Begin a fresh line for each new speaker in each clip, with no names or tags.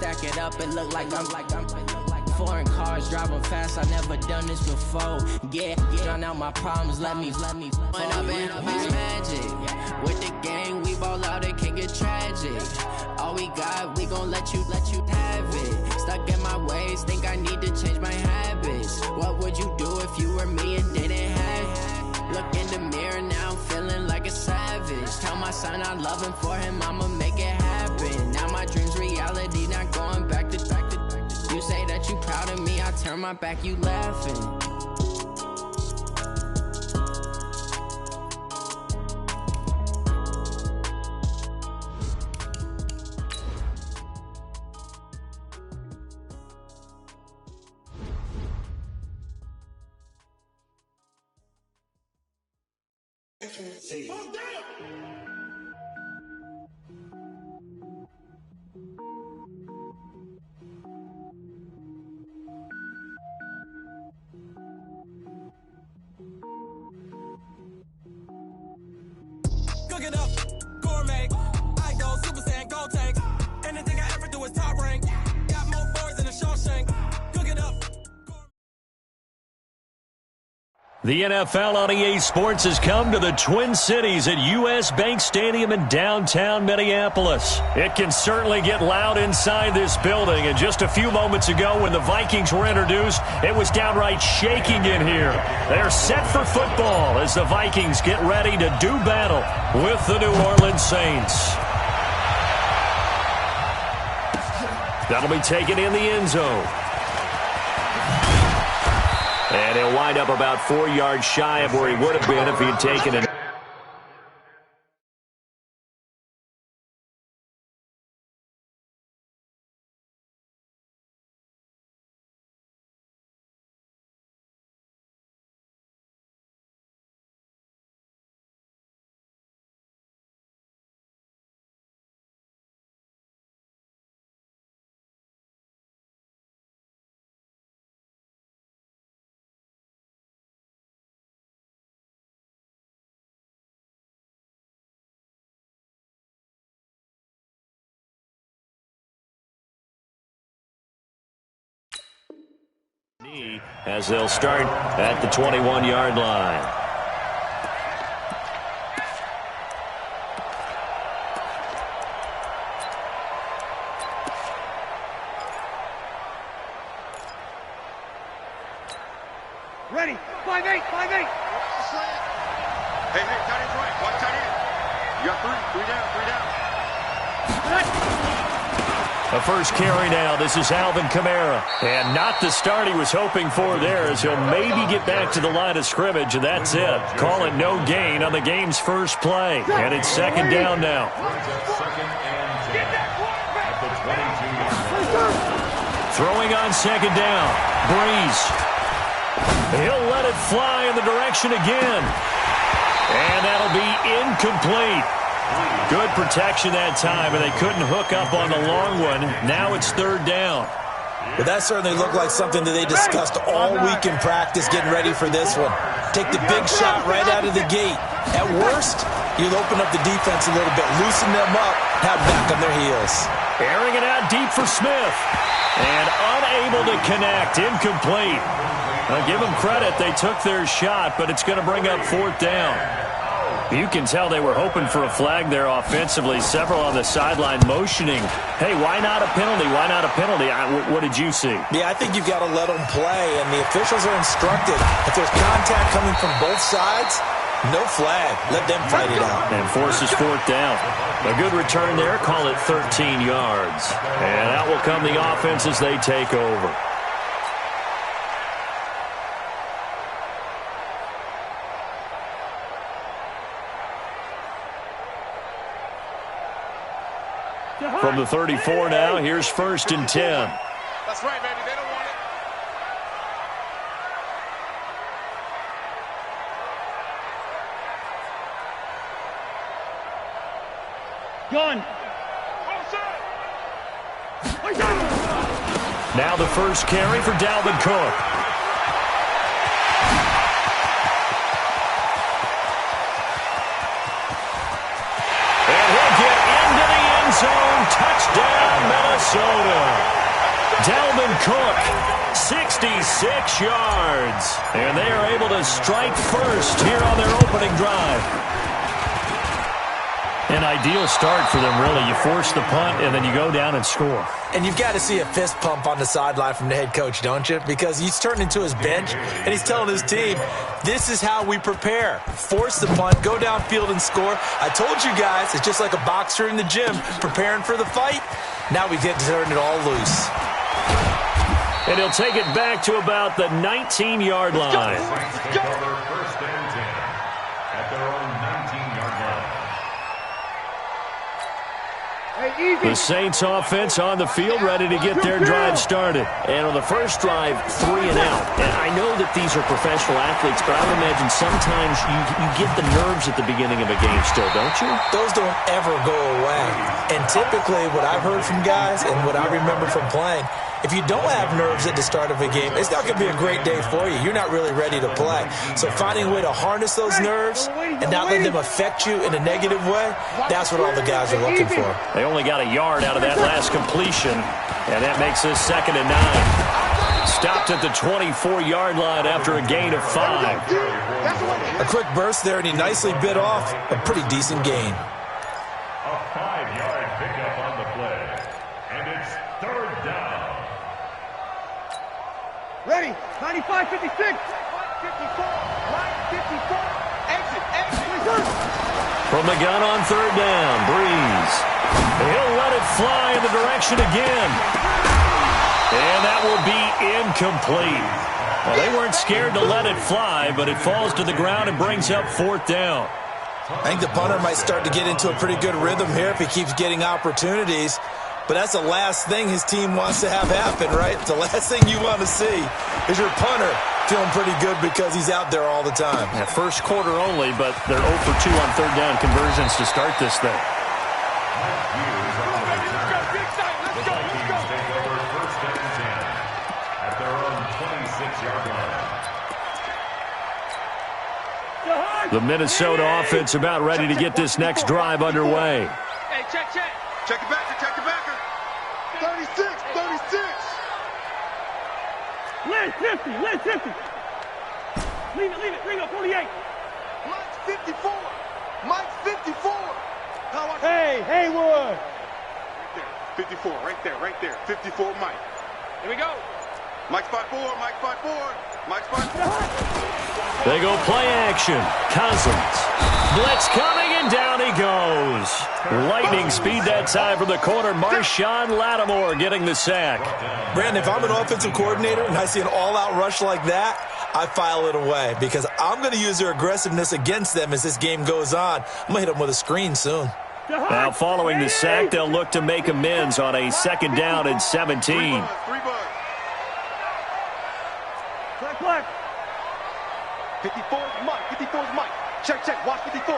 stack it up, it look like I'm foreign cars, driving fast, I never done this before. Yeah, drown out my problems, let me When up in it's magic. With the gang, we ball out, it can get tragic. All we got, we gon' let you have it. Stuck in my ways, think I need to change my habits. What would you do if you were me and didn't have it? Look in the mirror, now I'm feeling like a savage. Tell my son I love him, for him I'ma make it happen. Now my dream's reality, not going back to. You say that you proud of me, I turn my back, you laughing.
Cook it up, gourmet. I go Super Saiyan, go tank. Anything I ever do is top rank. Got more boys than a Shawshank. Cook it up.
The NFL on EA Sports has come to the Twin Cities at US Bank Stadium in downtown Minneapolis. It can certainly get loud inside this building, and just a few moments ago when the Vikings were introduced, it was downright shaking in here. They're set for football as the Vikings get ready to do battle with the New Orleans Saints. That'll be taken in the end zone. And he'll wind up about 4 yards shy of where he would have been if he had taken it. As they'll start at the 21-yard line.
Ready, 5-8. Hey, tight end right, one tight end. You got three down.
A first carry now. This is Alvin Kamara. And not the start he was hoping for there, as he'll maybe get back to the line of scrimmage, and that's it. Call it no gain on the game's first play. And it's second down now. Throwing on second down. Breeze. He'll let it fly in the direction again. And that'll be incomplete. Good protection that time, and they couldn't hook up on the long one. Now it's third down.
But that certainly looked like something that they discussed all week in practice, getting ready for this one. Take the big shot right out of the gate. At worst, you'll open up the defense a little bit, loosen them up, have back on their heels.
Airing it out deep for Smith. And unable to connect, incomplete. I'll give them credit, they took their shot, but it's going to bring up fourth down. You can tell they were hoping for a flag there offensively. Several on the sideline motioning. Hey, why not a penalty? Why not a penalty? What did you see?
Yeah, I think you've got to let them play, and the officials are instructed. If there's contact coming from both sides, no flag. Let them fight it out.
And forces fourth down. A good return there. Call it 13 yards. And out will come the offense as they take over. From the 34 now, here's first and 10.
That's right, baby. They don't want it.
Gun.
Now the first carry for Dalvin Cook. And he'll get into the end zone. Touchdown, Minnesota. Dalvin Cook, 66 yards. And they are able to strike first here on their opening drive. An ideal start for them, really. You force the punt, and then you go down and score.
And you've got to see a fist pump on the sideline from the head coach, don't you? Because he's turned into his bench, and he's telling his team, this is how we prepare. Force the punt, go downfield and score. I told you guys, it's just like a boxer in the gym preparing for the fight. Now we get to turn it all loose.
And he'll take it back to about the 19-yard line.
First and 10 at their own 19-yard line.
The Saints offense on the field, ready to get their drive started. And on the first drive, 3 and out. And I know that these are professional athletes, but I would imagine sometimes you get the nerves at the beginning of a game still, don't you?
Those don't ever go away. And typically what I've heard from guys and what I remember from playing, if you don't have nerves at the start of a game, it's not going to be a great day for you. You're not really ready to play. So finding a way to harness those nerves and not let them affect you in a negative way, that's what all the guys are looking for.
They only got a yard out of that last completion, and that makes this 2nd and 9. Stopped at the 24-yard line after a gain of 5.
A quick burst there, and he nicely bit off a pretty decent gain.
A 5-yard pickup on the play. And it's 3rd down.
Ready. 95, 56. 54. Line 54. Exit.
From the gun on 3rd down, Breeze. He'll let it fly in the direction again. And that will be incomplete. Well, they weren't scared to let it fly, but it falls to the ground and brings up 4th down.
I think the punter might start to get into a pretty good rhythm here if he keeps getting opportunities. But that's the last thing his team wants to have happen, right? The last thing you want to see is your punter feeling pretty good because he's out there all the time.
Yeah, first quarter only, but they're 0 for 2 on 3rd down conversions to start this thing. The Minnesota offense about ready to get this next drive underway.
Hey, check.
Check it backer, check it backer.
36. Lynn 50. Leave it. Bring up 48. Mike's 54. Hey, Haywood.
Right there. 54, Mike.
Here we go.
Mike's 5'4", Mike's 5'4".
They go play action. Cousins. Blitz coming, and down he goes. Lightning speed that time from the corner. Marshawn Lattimore getting the sack.
Brandon, if I'm an offensive coordinator and I see an all-out rush like that, I file it away because I'm going to use their aggressiveness against them as this game goes on. I'm going to hit them with a screen soon.
Now following the sack, they'll look to make amends on a 2nd down and 17.
Black.
54's Mike. Check. Watch 54. I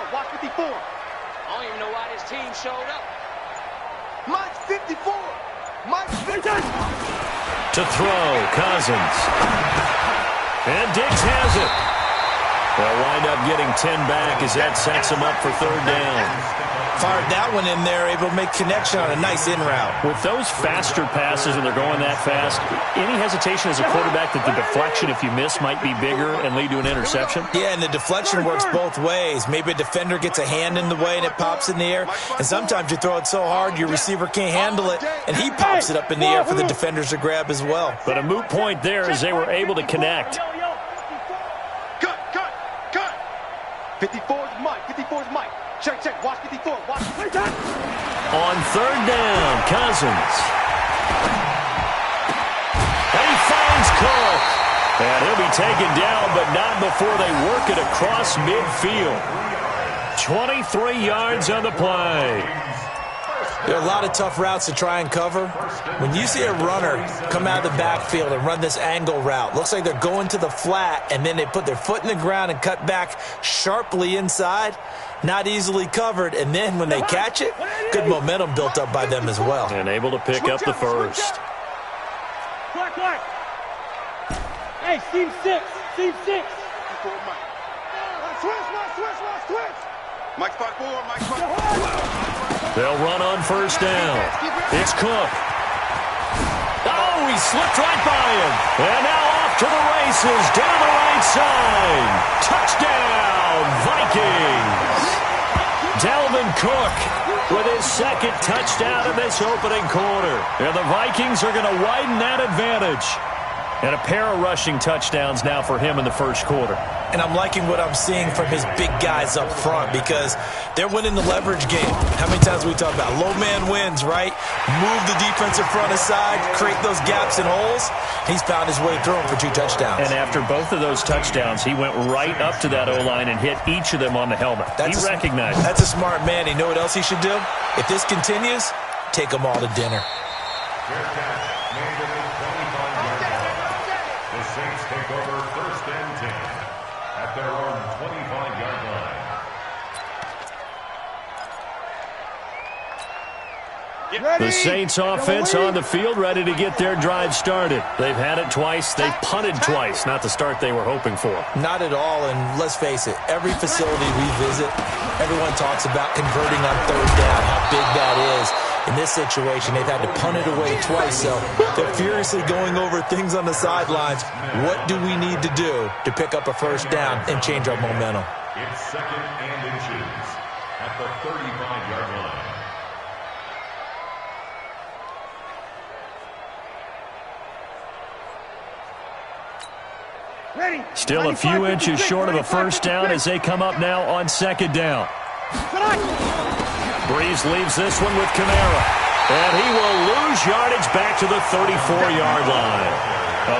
don't even know why this team showed up.
Mike's 54.
To throw, Cousins. And Diggs has it. They'll wind up getting 10 back as that sets them up for 3rd down.
Fired that one in there, able to make connection on a nice in route.
With those faster passes and they're going that fast, any hesitation as a quarterback that the deflection, if you miss, might be bigger and lead to an interception?
Yeah, and the deflection works both ways. Maybe a defender gets a hand in the way and it pops in the air. And sometimes you throw it so hard your receiver can't handle it, and he pops it up in the air for the defenders to grab as well.
But a moot point there as they were able to connect.
Cut. 54's Mike. Check. Watch 54.
On 3rd down, Cousins. And he finds Cook. And he'll be taken down, but not before they work it across midfield. 23 yards on the play.
There are a lot of tough routes to try and cover. When you see a runner come out of the backfield and run this angle route, looks like they're going to the flat, and then they put their foot in the ground and cut back sharply inside. Not easily covered, and then when they catch it, good momentum built up by them as well.
And able to pick up the first.
Black. Hey, Steve 6.
Switch. Mike's 5'4",
They'll run on 1st down. It's Cook. Oh, he slipped right by him. And now off to the races down the right side. Touchdown, Vikings. Dalvin Cook with his second touchdown in this opening quarter. And the Vikings are going to widen that advantage. And a pair of rushing touchdowns now for him in the first quarter.
And I'm liking what I'm seeing from his big guys up front because they're winning the leverage game. How many times we talk about low man wins, right? Move the defensive front aside, create those gaps and holes. He's found his way through them for 2 touchdowns.
And after both of those touchdowns, he went right up to that O-line and hit each of them on the helmet. He recognized it.
That's a smart man. You know what else he should do? If this continues, take them all to dinner.
The Saints take over 1st and 10 at their own 25-yard line.
The Saints offense on the field, ready to get their drive started. They've had it twice. They've punted twice. Not the start they were hoping for.
Not at all, and let's face it, every facility we visit, everyone talks about converting on 3rd down, how big that is. In this situation, they've had to punt it away twice, so they're furiously going over things on the sidelines. What do we need to do to pick up a 1st down and change our momentum?
It's 2nd and inches at the 35-yard line.
Still a few inches short of a 1st down as they come up now on 2nd down. Breeze leaves this one with Kamara. And he will lose yardage back to the 34-yard line.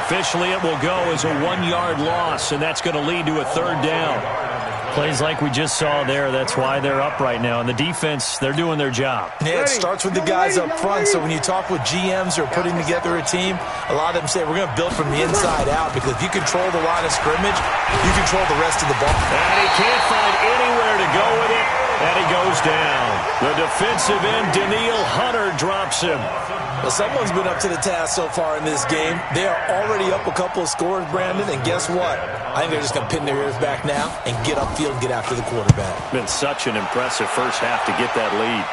Officially, it will go as a 1-yard loss, and that's going to lead to a 3rd down. Plays like we just saw there, that's why they're up right now. And the defense, they're doing their job.
Yeah, it starts with the guys up front, so when you talk with GMs who are putting together a team, a lot of them say, we're going to build from the inside out, because if you control the line of scrimmage, you control the rest of the ball.
And he can't find anywhere to go with it, and he goes down. The defensive end, Daniil Hunter, drops him.
Well, someone's been up to the task so far in this game. They are already up a couple of scores, Brandon, and guess what? I think they're just going to pin their ears back now and get upfield and get after the quarterback.
Been such an impressive first half to get that lead.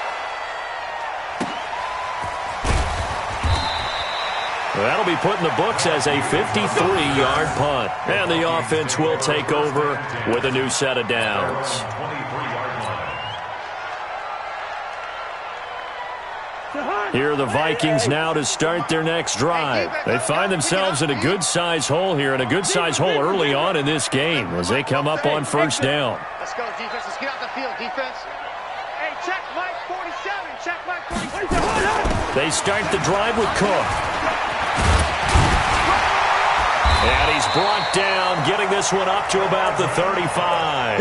That'll be put in the books as a 53-yard punt. And the offense will take over with a new set of downs. Here are the Vikings now to start their next drive. They find themselves in a good-sized hole here, and a good-sized hole early on in this game as they come up on 1st down.
Let's go, defense. Let's get out the field, defense. Hey, check Mike 47. Check Mike 47.
They start the drive with Cook. And he's brought down, getting this one up to about the 35.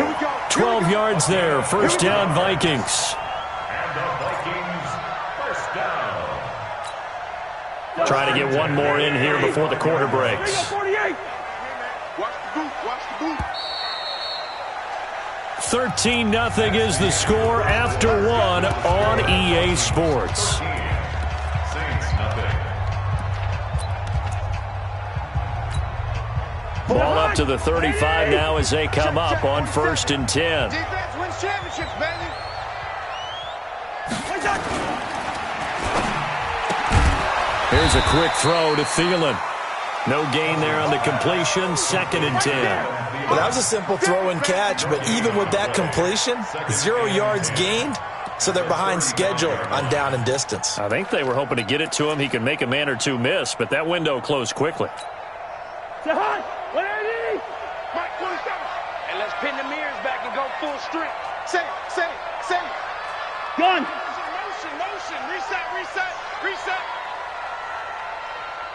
12 yards there. 1st down, Vikings. Trying to get one more in here before the quarter breaks. 13-0 is the score after 1 on EA Sports. Ball up to the 35 now as they come up on 1st and 10.
Defense wins championships, baby.
Here's a quick throw to Thielen. No gain there on the completion. 2nd and 10.
Well, that was a simple throw and catch, but even with that completion, 0 yards gained, so they're behind schedule on down and distance.
I think they were hoping to get it to him. He could make a man or two miss, but that window closed quickly.
And let's pin the mirrors back and go full strength. Say.
Gun.
Motion. Reset.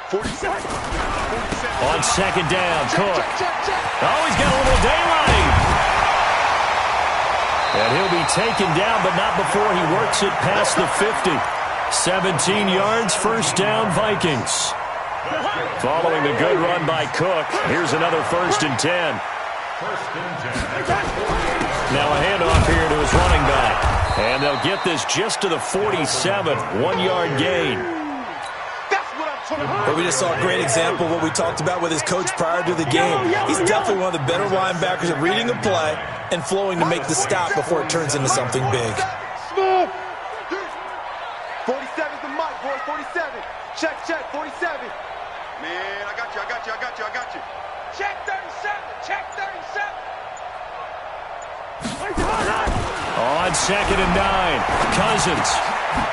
47.
On 2nd down, Cook. Oh, he's got a little daylight. And he'll be taken down, but not before he works it past the 50. 17 yards, 1st down, Vikings. Following the good run by Cook, here's another 1st and 10. Now a handoff here to his running back. And they'll get this just to the 47, 1-yard gain.
But we just saw a great example of what we talked about with his coach prior to the game. He's definitely one of the better linebackers at reading a play and flowing to make the stop before it turns into something big.
47's the mic, boy. 47. Check. 47.
Man, I got you. Check 37.
On 2nd and 9, Cousins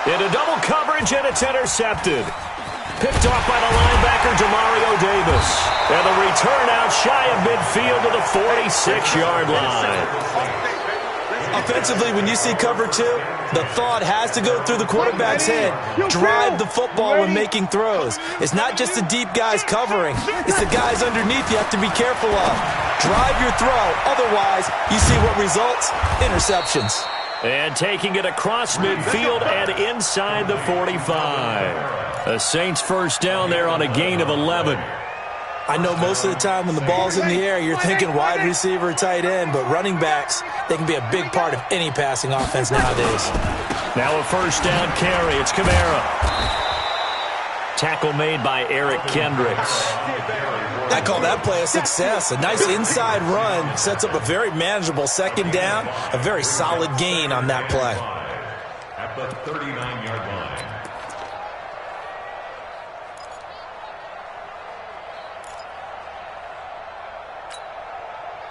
into double coverage, and it's intercepted. Picked off by the linebacker, Demario Davis. And the return out shy of midfield to the 46-yard line.
Offensively, when you see cover 2, the thought has to go through the quarterback's head. Drive the football when making throws. It's not just the deep guys covering. It's the guys underneath you have to be careful of. Drive your throw. Otherwise, you see what results? Interceptions.
And taking it across midfield and inside the 45. The Saints first down there on a gain of 11.
I know most of the time when the ball's in the air, you're thinking wide receiver, tight end, but running backs, they can be a big part of any passing offense nowadays.
Now a first down carry. It's Kamara. Tackle made by Eric Kendricks.
I call that play a success. A nice inside run sets up a very manageable second down, a very solid gain on that play.
At the 39-yard line.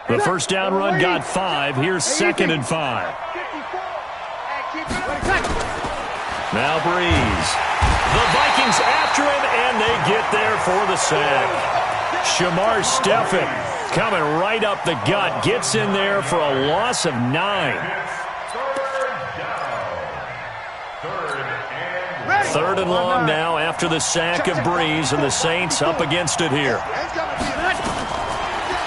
The first down run got 5. Here's 2nd and 5. Now Breeze. The Vikings after him, and they get there for the sack. Shamar Stephen coming right up the gut. Gets in there for a loss of 9. Third and long now after the sack of Breeze, and the Saints up against it here.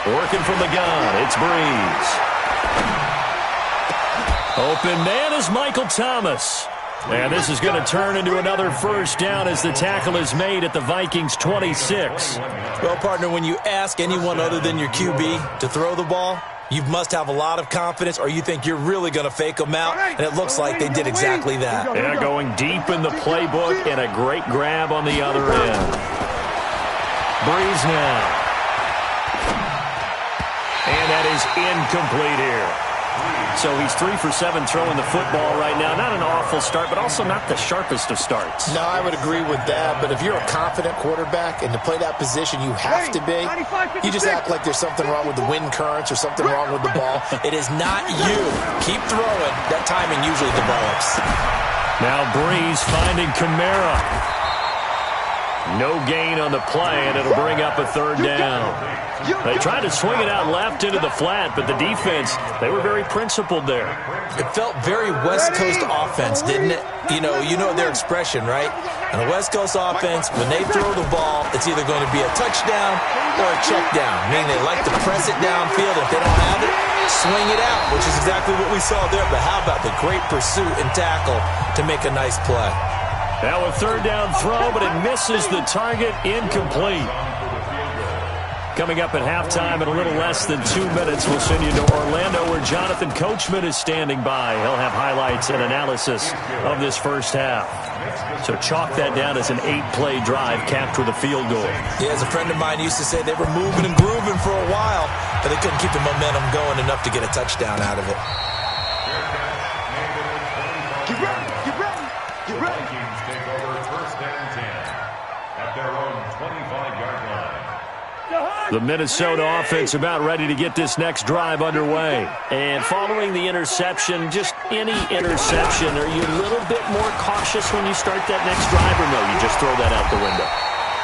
Working from the gun, it's Breeze. Open man is Michael Thomas. And this is going to turn into another first down as the tackle is made at the Vikings' 26.
Well, partner, when you ask anyone other than your QB to throw the ball, you must have a lot of confidence, or you think you're really going to fake them out, and it looks like they did exactly that.
Yeah, going deep in the playbook, and a great grab on the other end. Breeze now. And that is incomplete here. So he's 3 for 7 throwing the football right now. Not an awful start, but also not the sharpest of starts.
No, I would agree with that. But if you're a confident quarterback and to play that position you have to be, you just act like there's something wrong with the wind currents or something wrong with the ball.
It is not you. Keep throwing. That timing usually develops.
Now Breeze finding Kamara. No gain on the play, and it'll bring up a third down. They tried to swing it out left into the flat, but the defense, they were very principled there.
It felt very West Coast offense, didn't it? You know their expression, right? On a West Coast offense, when they throw the ball, it's either going to be a touchdown or a check down, meaning they like to press it downfield. If they don't have it, swing it out, which is exactly what we saw there. But how about the great pursuit and tackle to make a nice play?
Now a third down throw, but it misses the target, incomplete. Coming up at halftime in a little less than 2 minutes, we'll send you to Orlando where Jonathan Coachman is standing by. He'll have highlights and analysis of this first half. So chalk that down as an 8-play drive capped with a field goal.
Yeah, as a friend of mine used to say, they were moving and grooving for a while, but they couldn't keep the momentum going enough to get a touchdown out of it.
Get ready.
Vikings take over first and 10 at their own 25-yard line.
The Minnesota offense about ready to get this next drive underway. And following the interception, just any interception, are you a little bit more cautious when you start that next drive, or no, you just throw that out the window?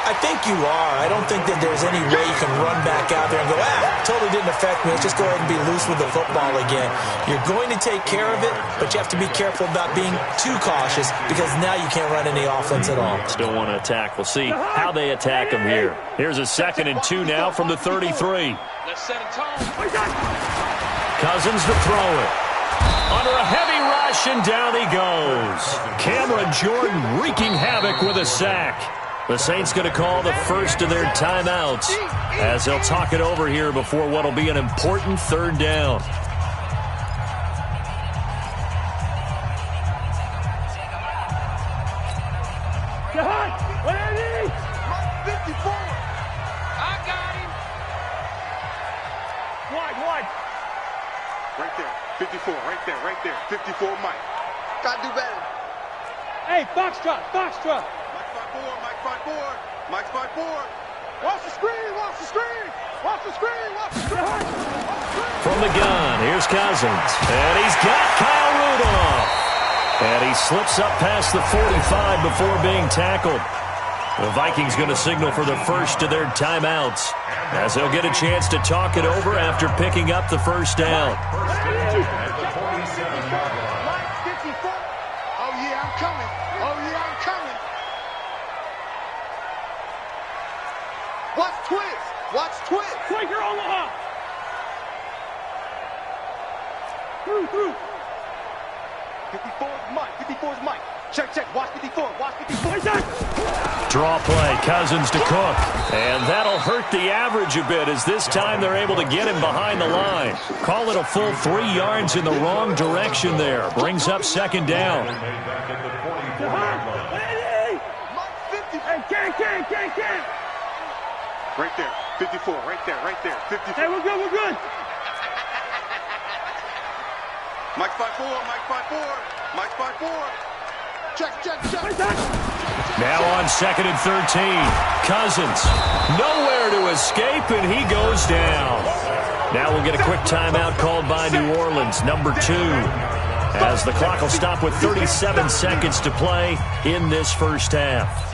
I think you are. I don't think that there's any way you can run back out there and go, totally didn't affect me. Let's just go ahead and be loose with the football again. You're going to take care of it, but you have to be careful about being too cautious because now you can't run any offense at all.
Still want to attack. We'll see how they attack him here. Here's a 2nd and 2 now from the 33.
Let's set a tone.
Cousins to throw it. Under a heavy rush, and down he goes. Cameron Jordan wreaking havoc with a sack. The Saints going to call the first of their timeouts as they'll talk it over here before what will be an important third down.
What do you need?
54.
I got him. Wide.
Right there. 54. Right there. 54, Mike. Gotta do better.
Hey, box drop.
Mike 5-4. Mike 5-4. Watch the screen, watch the screen, watch the screen, watch the screen.
From the gun, here's Cousins. And he's got Kyle Rudolph. And he slips up past the 45 before being tackled. The Vikings going to signal for the first of their timeouts, as they'll get a chance to talk it over after picking up the first down.
At the 47-yard line. Mike 54. Oh, yeah, I'm coming. Oh, yeah, I'm coming. Watch twist. Watch twist.
Quaker Omaha. Through.
54 is Mike. 54 is Mike. Check. Watch 54. Watch 54.
Draw play, Cousins to Cook. And that'll hurt the average a bit, as this time they're able to get him behind the line. Call it a full 3 yards in the wrong direction there. Brings up second down.
Can't.
Right there. 54. Right there. 54.
Hey, we're good.
Mike 5-4. Mike 5-4. Check.
Now on 2nd and 13. Cousins, nowhere to escape, and he goes down. Now we'll get a quick timeout called by New Orleans, number 2, as the clock will stop with 37 seconds to play in this first half.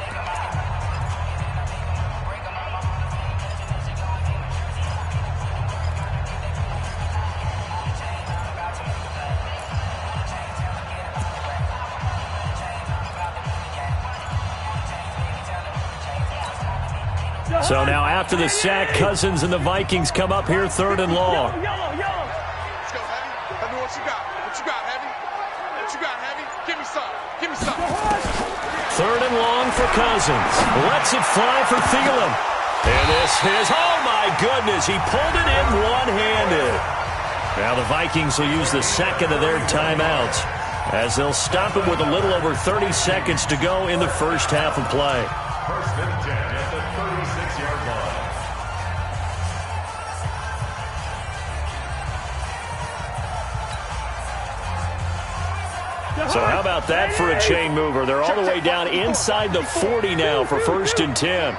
So now after the sack, Cousins and the Vikings come up here 3rd and long.
Let's go, Heavy. Tell me what you got. What you got, Heavy? Give me some.
3rd and long for Cousins. Lets it fly for Thielen. And this is, oh my goodness, he pulled it in one-handed. Now the Vikings will use the second of their timeouts, as they'll stop it with a little over 30 seconds to go in the first half of play.
1st and 10 at the 36-yard line.
So how about that for a chain mover? They're all the way down inside the 40 now for 1st and 10.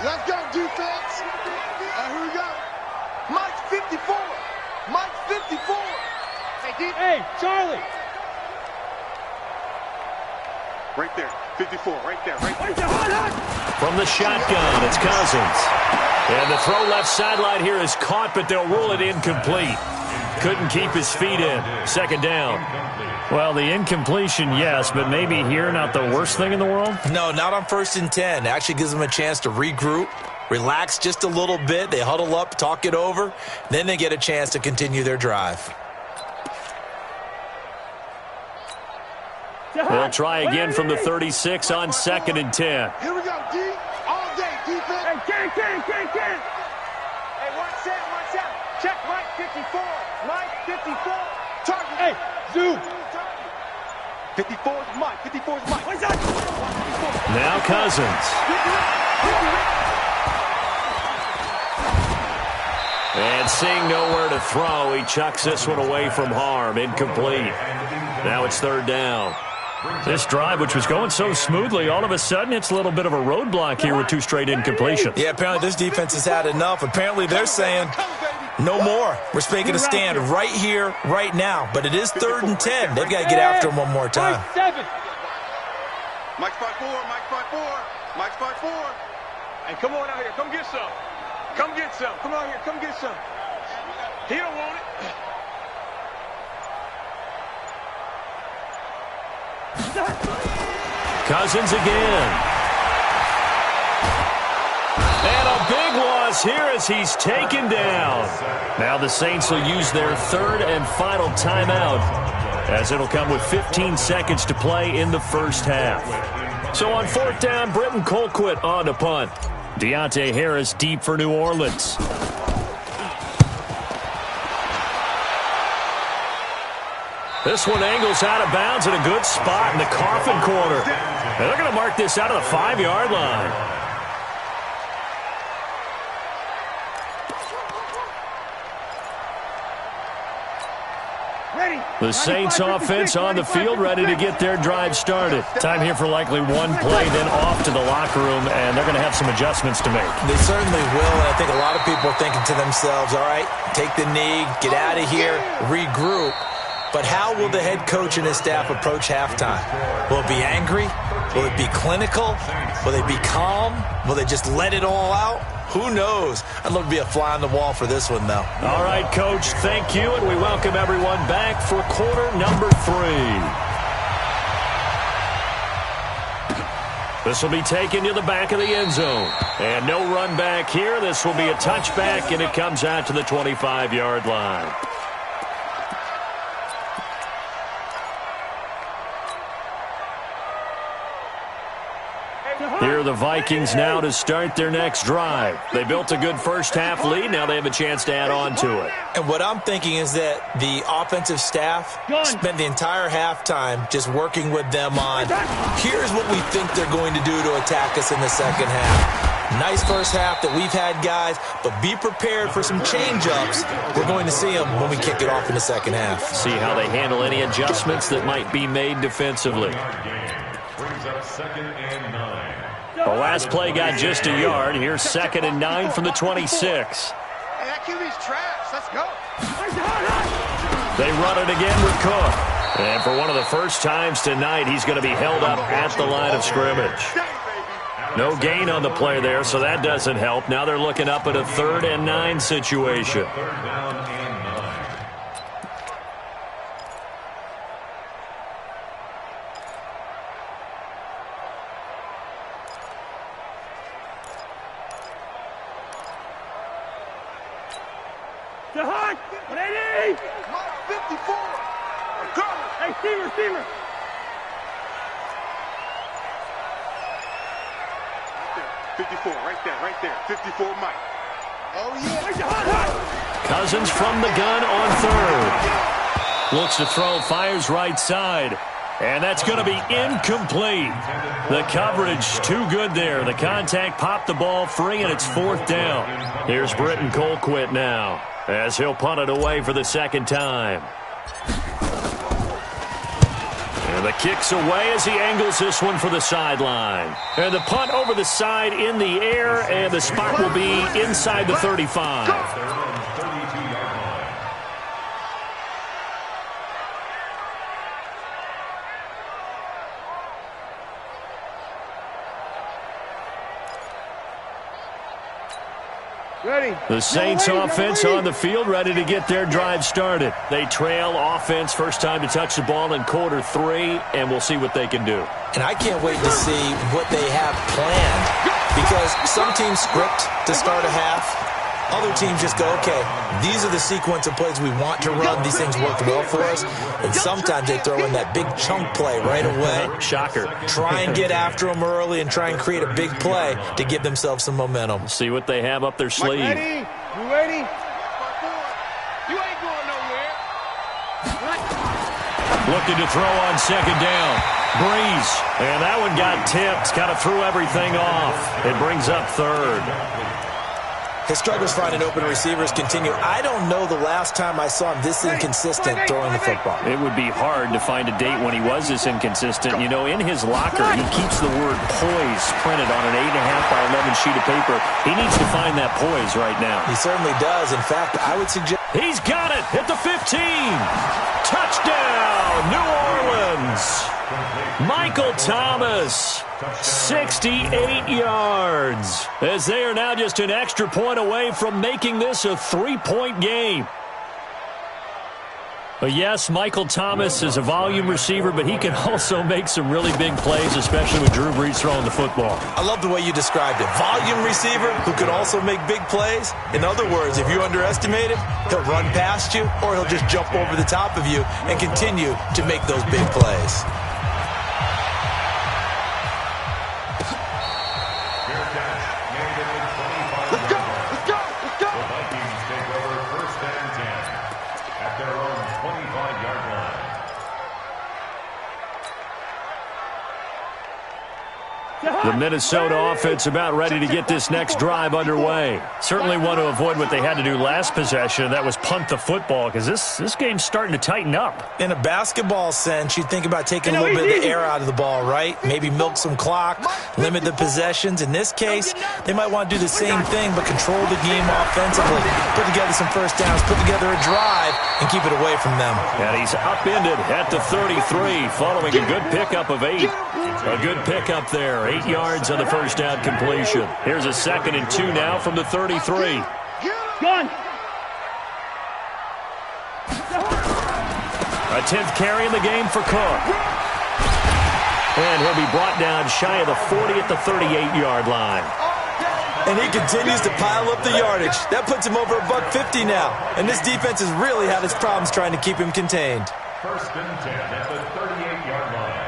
Let's go, defense. Here we go. Mike 54. Mike 54.
Hey, Charlie.
Right there. 54. Right there.
From the shotgun, it's Cousins. And the throw left sideline here is caught, but they'll rule it incomplete. Couldn't keep his feet in. 2nd down. Well, the incompletion, yes, but maybe here not the worst thing in the world?
No, not on 1st and 10. Actually gives them a chance to regroup, relax just a little bit. They huddle up, talk it over. Then they get a chance to continue their drive.
They'll try again from the 36 on 2nd and 10.
Here we go, D. All day, defense.
Hey, can't.
Hey, watch out. Check Mike 54. Mike 54. Target.
Hey, zoom.
54 is Mike. 54 is Mike.
Now Cousins. And seeing nowhere to throw, he chucks this one away from harm. Incomplete. Now it's 3rd down. This drive, which was going so smoothly, all of a sudden it's a little bit of a roadblock here with 2 straight incompletions.
Yeah, apparently this defense has had enough. Apparently they're saying no more. We're making a stand right here, right now. But it is 3rd and 10. They've got to get after him one more time.
Mike 5-4. Mike 5-4.
Hey, come on out here. Come get some. Come on here. Come get some. He don't want it.
Cousins again. And a big loss here as he's taken down. Now the Saints will use their 3rd and final timeout, as it'll come with 15 seconds to play in the first half. So on 4th down, Britton Colquitt on to punt. Deontay Harris deep for New Orleans. This one angles out of bounds in a good spot in the coffin corner. And they're going to mark this out of the 5-yard line.
Ready.
The Saints offense on the field, ready to get their drive started. Time here for likely one play, then off to the locker room, and they're going to have some adjustments to make.
They certainly will, and I think a lot of people are thinking to themselves, all right, take the knee, get out of here, regroup. But how will the head coach and his staff approach halftime? Will it be angry? Will it be clinical? Will they be calm? Will they just let it all out? Who knows? I'd love to be a fly on the wall for this one, though.
All right, Coach, thank you, and we welcome everyone back for quarter number 3. This will be taken to the back of the end zone. And no run back here. This will be a touchback, and it comes out to the 25-yard line. Here are the Vikings now to start their next drive. They built a good first-half lead. Now they have a chance to add on to it.
And what I'm thinking is that the offensive staff spent the entire halftime just working with them on, here's what we think they're going to do to attack us in the second half. Nice first half that we've had, guys, but be prepared for some change-ups. We're going to see them when we kick it off in the second half.
See how they handle any adjustments that might be made defensively.
Brings up 2nd and 9.
The last play got just a yard. Here's 2nd and 9 from the 26.
Hey, that QB's trash. Let's go.
They run it again with Cook. And for one of the first times tonight, he's going to be held up at the line of scrimmage. No gain on the play there, so that doesn't help. Now they're looking up at a 3rd and 9 situation.
3rd down and 9.
Receiver. 54, right there. 54, Mike. Oh, yeah.
Cousins from the gun on 3rd. Looks to throw, fires right side. And that's going to be incomplete. The coverage too good there. The contact popped the ball free, and it's 4th down. Here's Britton Colquitt now, as he'll punt it away for the second time. And the kick's away as he angles this one for the sideline. And the punt over the side in the air, and the spot will be inside the 35. The Saints offense on the field, ready to get their drive started. They trail offense, first time to touch the ball in quarter 3, and we'll see what they can do.
And I can't wait to see what they have planned, because some teams script to start a half. Other teams just go, okay, these are the sequence of plays we want to run. These things worked well for us. And sometimes they throw in that big chunk play right away.
Shocker.
Try and get after them early and try and create a big play to give themselves some momentum.
See what they have up their sleeve.
Ready? You ready? You ain't going nowhere.
Looking to throw on 2nd down. Breeze. And that one got tipped. Kind of threw everything off. It brings up 3rd.
His struggles finding open receivers continue. I don't know the last time I saw him this inconsistent throwing the football.
It would be hard to find a date when he was this inconsistent. You know, in his locker, he keeps the word poise printed on an 8.5 by 11 sheet of paper. He needs to find that poise right now.
He certainly does. In fact, I would suggest...
He's got it at the 15. Touchdown, New Orleans. Michael Thomas, 68 yards, as they are now just an extra point away from making this a 3-point game. But yes, Michael Thomas is a volume receiver, but he can also make some really big plays, especially with Drew Brees throwing the football.
I love the way you described it. Volume receiver who could also make big plays. In other words, if you underestimate him, he'll run past you or he'll just jump over the top of you and continue to make those big plays.
The Minnesota offense about ready to get this next drive underway. Certainly want to avoid what they had to do last possession, and that was punt the football, because this game's starting to tighten up.
In a basketball sense, you think about taking a little bit of the air out of the ball, right? Maybe milk some clock, limit the possessions. In this case, they might want to do the same thing, but control the game offensively. Put together some first downs, put together a drive, and keep it away from them.
And he's upended at the 33, following a good pickup of 8. A good pickup there, 8 yards on the first down completion. Here's a 2nd and 2 now from the 33.
Gun.
A 10th carry in the game for Cook. And he'll be brought down shy of the 40 at the 38-yard line.
And he continues to pile up the yardage. That puts him over $150 now. And this defense has really had its problems trying to keep him contained.
1st and 10 at the 38-yard line.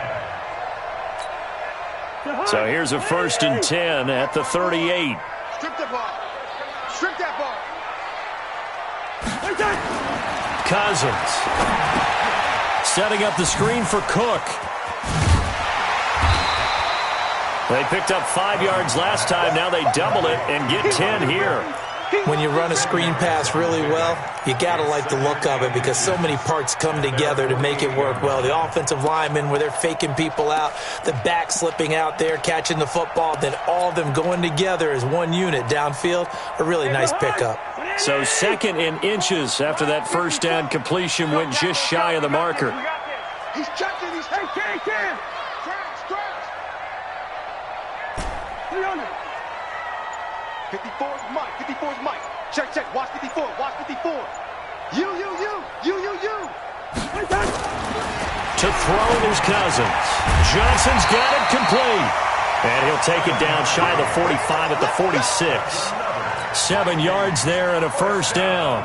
So here's a 1st and 10 at the 38.
Strip the ball. Strip that ball.
Cousins setting up the screen for Cook. They picked up 5 yards last time. Now they double it and get 10 here.
When you run a screen pass really well, you got to like the look of it because so many parts come together to make it work well. The offensive linemen, where they're faking people out, the back slipping out there, catching the football, then all of them going together as one unit downfield. A really nice pickup.
So 2nd and inches after that first down completion went just shy of the marker.
He's checking. He's hey, Cam. Scratch. 54 is Mike. 54 is Mike. Check. Watch 54. Watch 54. You.
To throw is Cousins. Johnson's got it complete. And he'll take it down shy of the 45 at the 46. 7 yards there and a first down.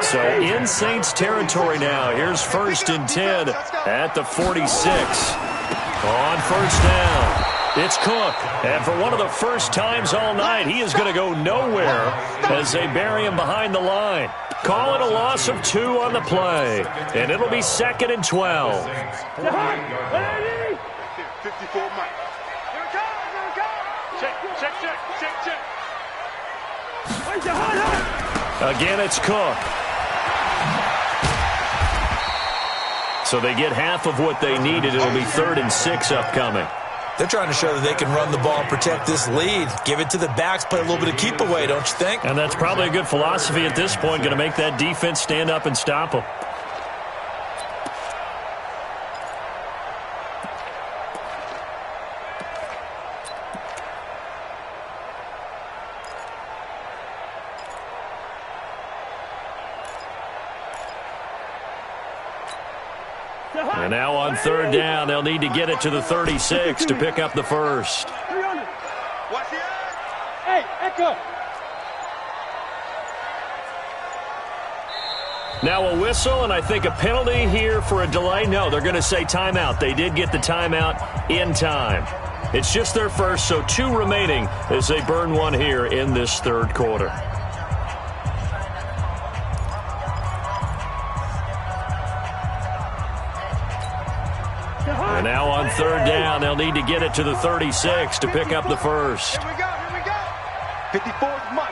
So in Saints territory now. Here's 1st and 10 at the 46. On first down, it's Cook. And for one of the first times all night, he is going to go nowhere as they bury him behind the line. Call it a loss of 2 on the play. And it'll be 2nd and 12.
54 Mike. Here it comes. Check.
Again, it's Cook. So they get half of what they needed. It'll be 3rd and 6 upcoming.
They're trying to show that they can run the ball and protect this lead. Give it to the backs, play a little bit of keep away, don't you think?
And that's probably a good philosophy at this point, going to make that defense stand up and stop them. And now on 3rd down, they'll need to get it to the 36 to pick up the first.
Watch the eye.
Hey, Echo.
Now a whistle, and I think a penalty here for a delay. No, they're going to say timeout. They did get the timeout in time. It's just their first, so 2 remaining as they burn 1 here in this 3rd quarter. And now on 3rd down, they'll need to get it to the 36 to pick up the first.
Here we go. 54 is Mike.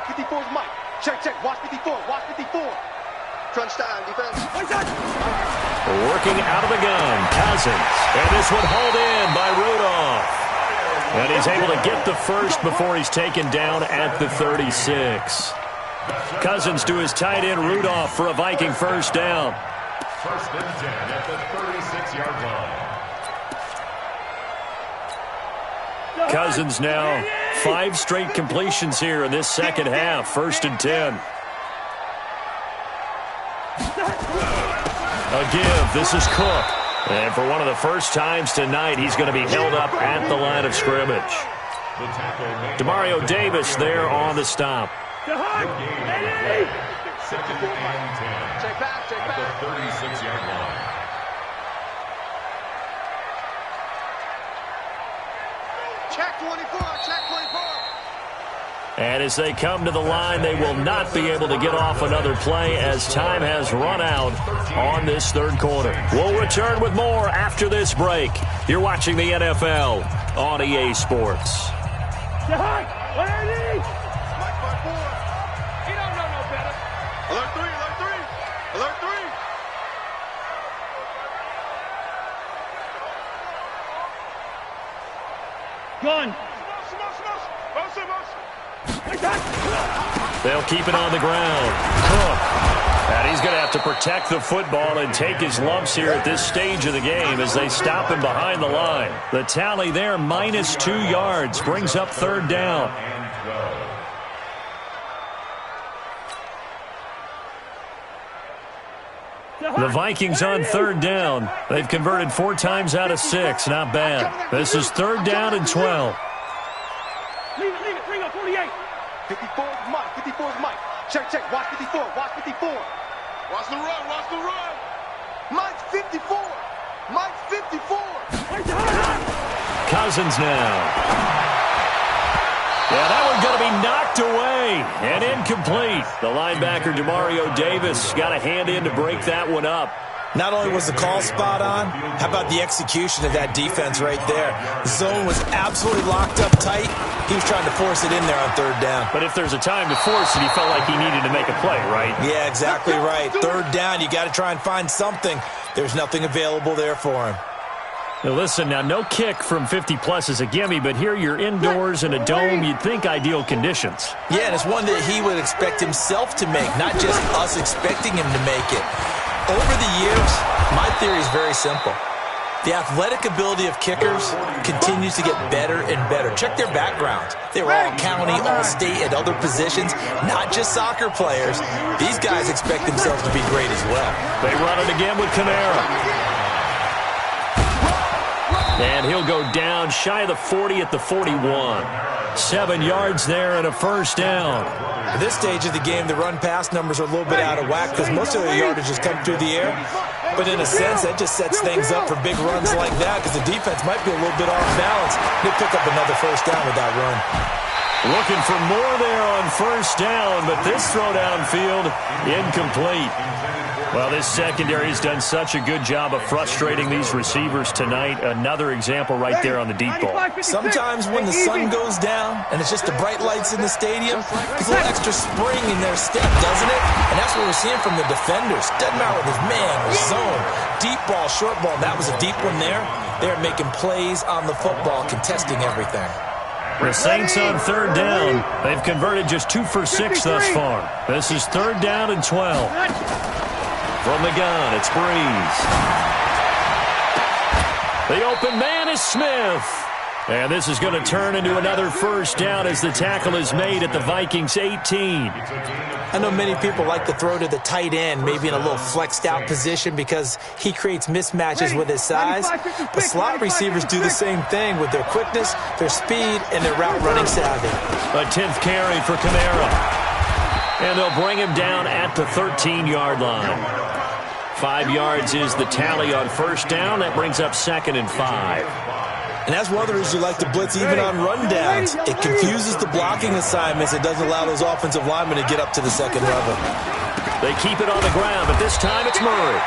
Check. Watch 54. Crunch time, defense.
Working out of the gun, Cousins. And this one hauled in by Rudolph. And he's able to get the first before he's taken down at the 36. Cousins to his tight end, Rudolph, for a Viking first down.
1st and 10 at the 36-yard line.
Cousins now 5 straight completions here in this second half. 1st and 10. A give. This is Cook. And for one of the first times tonight, he's going to be held up at the line of scrimmage. Demario Davis there on the stop.
Check back.
At the 36-yard line.
Check 24.
And as they come to the line, they will not be able to get off another play as time has run out on this 3rd quarter. We'll return with more after this break. You're watching the NFL on EA Sports.
Mike 5-4. He don't know no better. Alert 3, alert 3. Alert 3. Gun.
They'll keep it on the ground. Cook. And he's going to have to protect the football and take his lumps here at this stage of the game as they stop him behind the line. The tally there, -2 yards, brings up third down. The Vikings on third down. They've converted 4 times out of 6. Not bad. This is third down and 12.
Leave it. Bring up 48. 54 is Mike. 54 is Mike. Check. Watch 54. Watch 54. Watch the run. Mike's 54. Mike's 54.
Cousins now. Yeah, that one's going to be knocked away and incomplete. The linebacker, Demario Davis, got a hand in to break that one up.
Not only was the call spot on, how about the execution of that defense right there? The zone was absolutely locked up tight. He was trying to force it in there on third down.
But if there's a time to force it, he felt like he needed to make a play, right?
Yeah, exactly right. Third down, you got to try and find something. There's nothing available there for him.
Now listen, no kick from 50-plus is a gimme, but here you're indoors in a dome. You'd think ideal conditions.
Yeah, and it's one that he would expect himself to make, not just us expecting him to make it. Over the years, my theory is very simple. The athletic ability of kickers continues to get better and better. Check their backgrounds. They were all county, all state, at other positions, not just soccer players. These guys expect themselves to be great as well.
They run it again with Kamara. And he'll go down shy of the 40 at the 41. 7 yards there and a first down.
At this stage of the game, the run-pass numbers are a little bit out of whack because most of their yardage has come through the air. But in a sense, that just sets things up for big runs like that because the defense might be a little bit off balance. They'll pick up another first down with that run.
Looking for more there on first down, but this throw downfield, incomplete. Well, this secondary has done such a good job of frustrating these receivers tonight. Another example right there on the deep ball.
Sometimes when the sun goes down and it's just the bright lights in the stadium, there's a little extra spring in their step, doesn't it? And that's what we're seeing from the defenders. Doesn't matter with his man or zone, deep ball, short ball. That was a deep one there. They're making plays on the football, contesting everything.
The Saints on third down. They've converted just 2 for 6 thus far. This is third down and 12. From the gun, it's Breeze. The open man is Smith. And this is going to turn into another first down as the tackle is made at the Vikings 18.
I know many people like to throw to the tight end, maybe in a little flexed out position because he creates mismatches with his size. But slot receivers do the same thing with their quickness, their speed, and their route running savvy.
A 10th carry for Kamara. And they'll bring him down at the 13-yard line. 5 yards is the tally on first down. That brings up 2nd and 5.
And that's one of the reasons you like to blitz even on rundowns. It confuses the blocking assignments. It doesn't allow those offensive linemen to get up to the second level.
They keep it on the ground, but this time it's Murray.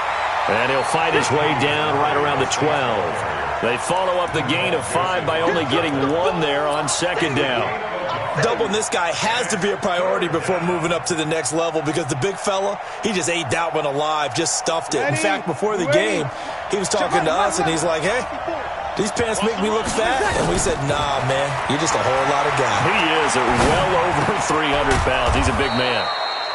And he'll fight his way down right around the 12. They follow up the gain of 5 by only getting 1 there on second down.
Doubling this guy has to be a priority before moving up to the next level because the big fella, he just ate that one alive, just stuffed it. In fact, before the game, he was talking to us, and he's like, hey, these pants make me look fat. And we said, nah, man, you're just a whole lot of guy.
He is at well over 300 pounds. He's a big man.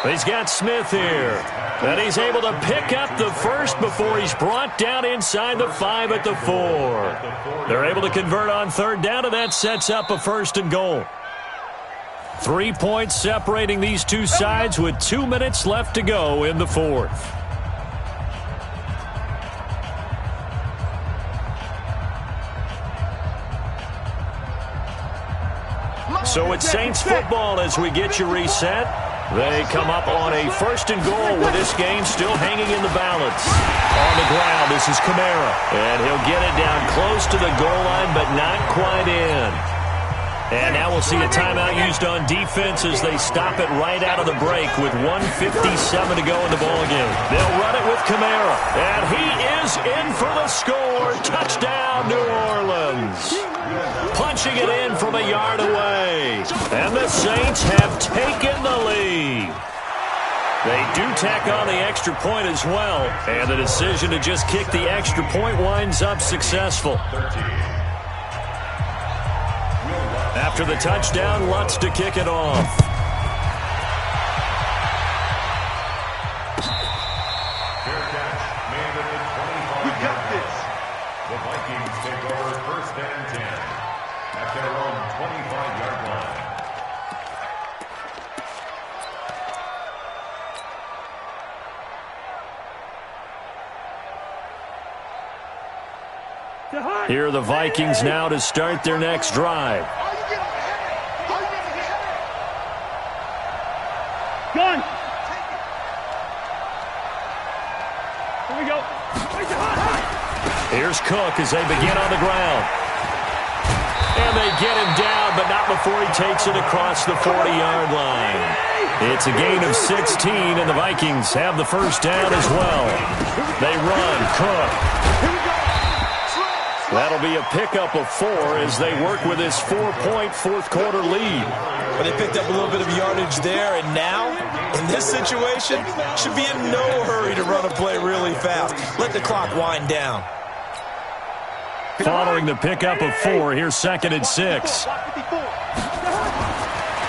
He's got Smith here. And he's able to pick up the first before he's brought down inside the 5 at the 4. They're able to convert on third down, and that sets up a 1st and goal. 3 points separating these two sides with 2 minutes left to go in the 4th. So it's Saints football as we get you reset. They come up on a 1st and goal with this game still hanging in the balance. On the ground, this is Kamara. And he'll get it down close to the goal line, but not quite in. And now we'll see a timeout used on defense as they stop it right out of the break with 1:57 to go in the ballgame. They'll run it with Kamara, and he is in for the score. Touchdown, New Orleans. Punching it in from a yard away. And the Saints have taken the lead. They do tack on the extra point as well, and the decision to just kick the extra point winds up successful. After the touchdown, Lutz to kick it off.
Fair catch made at the 25. We got this. The Vikings take over 1st and 10 at their own 25-yard line.
Here are the Vikings now to start their next drive.
Gun. Here we go.
Here's Cook as they begin on the ground. And they get him down, but not before he takes it across the 40-yard line. It's a gain of 16, and the Vikings have the first down as well. They run. Cook. That'll be a pickup of 4 as they work with this 4-point fourth-quarter lead.
But they picked up a little bit of yardage there, and now, in this situation, should be in no hurry to run a play really fast. Let the clock wind down.
Following the pickup of 4, here's 2nd and 6.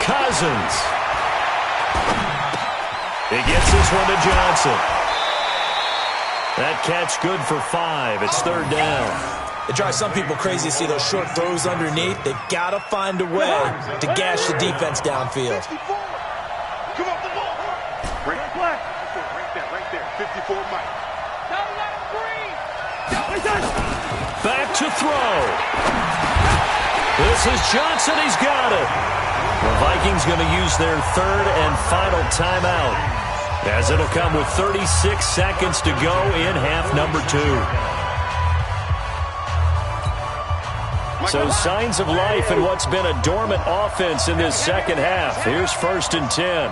Cousins. He gets this one to Johnson. That catch good for 5. It's 3rd down.
It drives some people crazy to see those short throws underneath. They've got to find a way to gash the defense downfield.
Come off the ball. Right there. 54 Mike.
Back to throw. This is Johnson. He's got it. The Vikings going to use their 3rd and final timeout, as it'll come with 36 seconds to go in half number 2. So signs of life in what's been a dormant offense in this second half. Here's 1st and 10.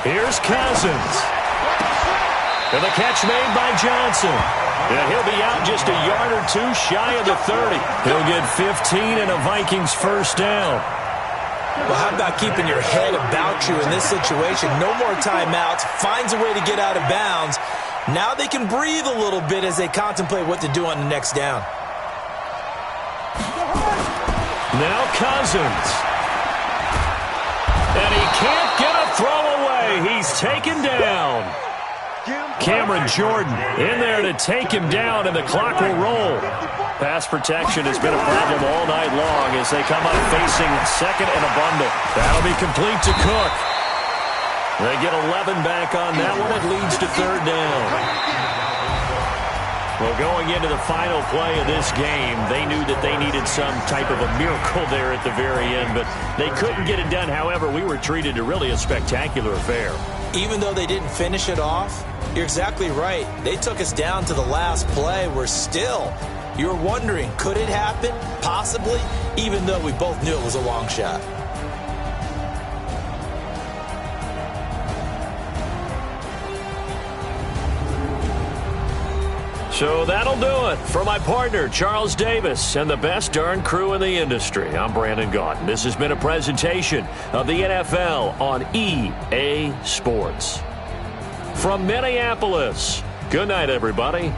Here's Cousins. And the catch made by Johnson. And he'll be out just a yard or 2 shy of the 30. He'll get 15 and a Vikings first down.
Well, how about keeping your head about you in this situation? No more timeouts. Finds a way to get out of bounds. Now they can breathe a little bit as they contemplate what to do on the next down.
Now Cousins. And he can't get a throw away. He's taken down. Cameron Jordan in there to take him down, and the clock will roll. Pass protection has been a problem all night long as they come up facing 2nd and a bundle. That'll be complete to Cook. They get 11 back on that one. It leads to 3rd down. Well, going into the final play of this game, they knew that they needed some type of a miracle there at the very end, but they couldn't get it done. However, we were treated to really a spectacular affair.
Even though they didn't finish it off, you're exactly right. They took us down to the last play. We're still, you're wondering, could it happen? Possibly, even though we both knew it was a long shot.
So that'll do it. For my partner, Charles Davis, and the best darn crew in the industry, I'm Brandon Gaudin. This has been a presentation of the NFL on EA Sports. From Minneapolis, good night, everybody.